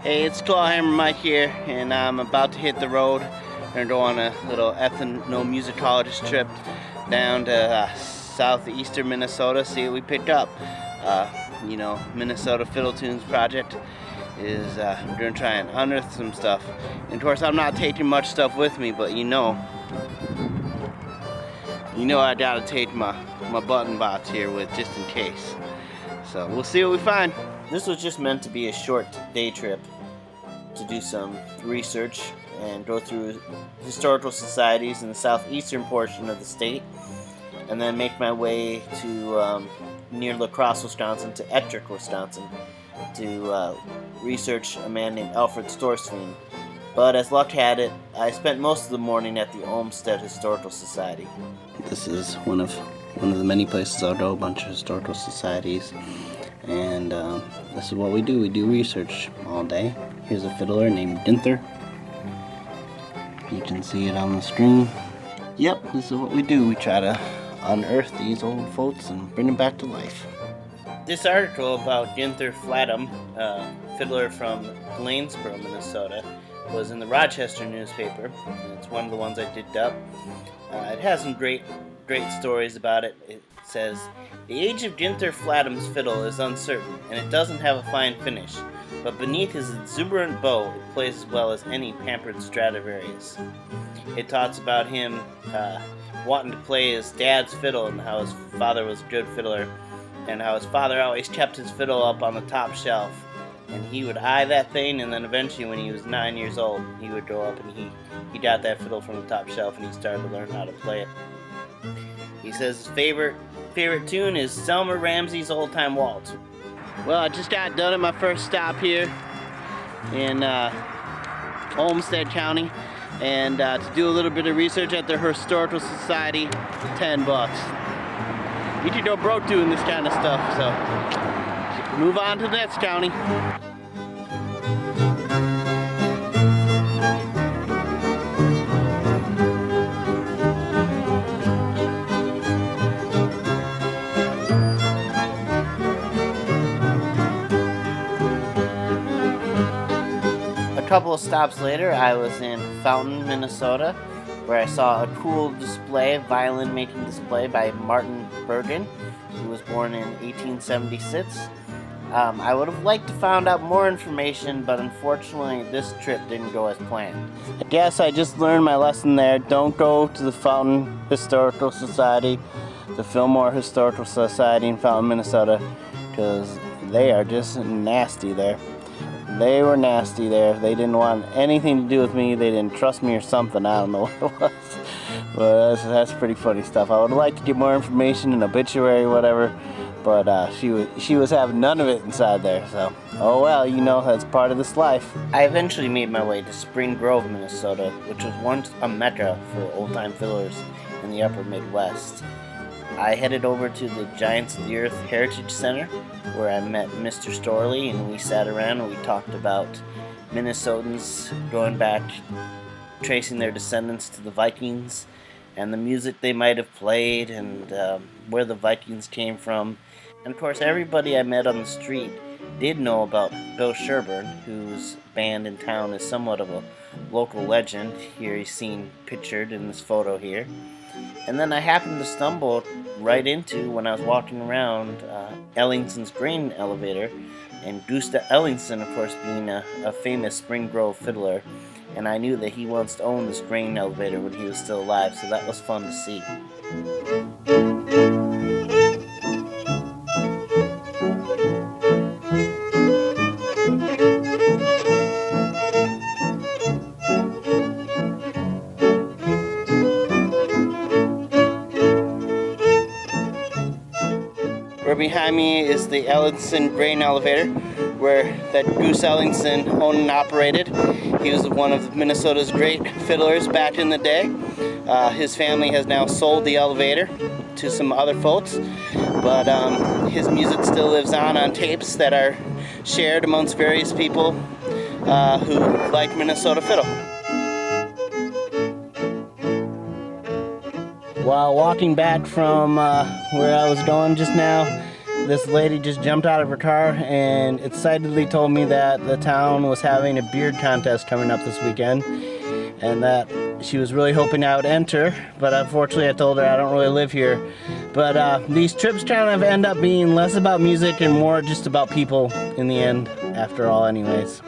Hey, it's Clawhammer Mike here, and I'm about to hit the road. Gonna go on a little ethnomusicologist trip down to southeastern Minnesota, see what we pick up. Minnesota Fiddle Tunes Project is gonna try and unearth some stuff. And of course, I'm not taking much stuff with me, but you know I gotta take my button box here with just in case. So we'll see what we find. This was just meant to be a short day trip to do some research and go through historical societies in the southeastern portion of the state, and then make my way to near La Crosse, Wisconsin, to Ettrick, Wisconsin, to research a man named Alfred Storsveen. But as luck had it, I spent most of the morning at the Olmsted Historical Society. This is one of the many places I'll go, a bunch of historical societies. And this is what we do. We do research all day. Here's a fiddler named Ginther. You can see it on the screen. Yep, this is what we do. We try to unearth these old folks and bring them back to life. This article about Ginther Flatham, fiddler from Lanesboro, Minnesota, was in the Rochester newspaper. It's one of the ones I digged up. It has some great stories about it. It says, "The age of Ginther Flatham's fiddle is uncertain, and it doesn't have a fine finish, but beneath his exuberant bow, it plays as well as any pampered Stradivarius." It talks about him wanting to play his dad's fiddle, and how his father was a good fiddler, and how his father always kept his fiddle up on the top shelf, and he would eye that thing, and then eventually when he was 9 years old, he would go up and he got that fiddle from the top shelf, and he started to learn how to play it. He says his favorite tune is Selmer Ramsey's Old Time Waltz. Well, I just got done at my first stop here in Olmsted County, and to do a little bit of research at their historical society, $10. You could go broke doing this kind of stuff, so move on to the next county. A couple of stops later, I was in Fountain, Minnesota, where I saw a cool display, violin making display by Martin Bergen, who was born in 1876. I would have liked to find out more information, but unfortunately this trip didn't go as planned. I guess I just learned my lesson there. Don't go to the Fountain Historical Society, the Fillmore Historical Society in Fountain, Minnesota, because they are just nasty there. They were nasty there. They didn't want anything to do with me. They didn't trust me or something. I don't know what it was. But that's pretty funny stuff. I would like to get more information, an obituary, whatever. But she was having none of it inside there. So, oh well, that's part of this life. I eventually made my way to Spring Grove, Minnesota, which was once a mecca for old-time fiddlers in the upper Midwest. I headed over to the Giants of the Earth Heritage Center, where I met Mr. Storley, and we sat around and we talked about Minnesotans going back, tracing their descendants to the Vikings, and the music they might have played, and where the Vikings came from. And of course, everybody I met on the street did know about Bill Sherburne, whose band in town is somewhat of a local legend. Here he's seen pictured in this photo here. And then I happened to stumble right into, when I was walking around, Ellingson's grain elevator, and Gustav Ellingson, of course, being a famous Spring Grove fiddler, and I knew that he once owned this grain elevator when he was still alive, so that was fun to see. Right behind me is the Ellingson grain elevator, where that Goose Ellingson owned and operated. He was one of Minnesota's great fiddlers back in the day. His family has now sold the elevator to some other folks, but his music still lives on tapes that are shared amongst various people who like Minnesota fiddle. While walking back from where I was going just now, this lady just jumped out of her car and excitedly told me that the town was having a beard contest coming up this weekend, and that she was really hoping I would enter, but unfortunately I told her I don't really live here. But these trips kind of end up being less about music and more just about people in the end, after all anyways.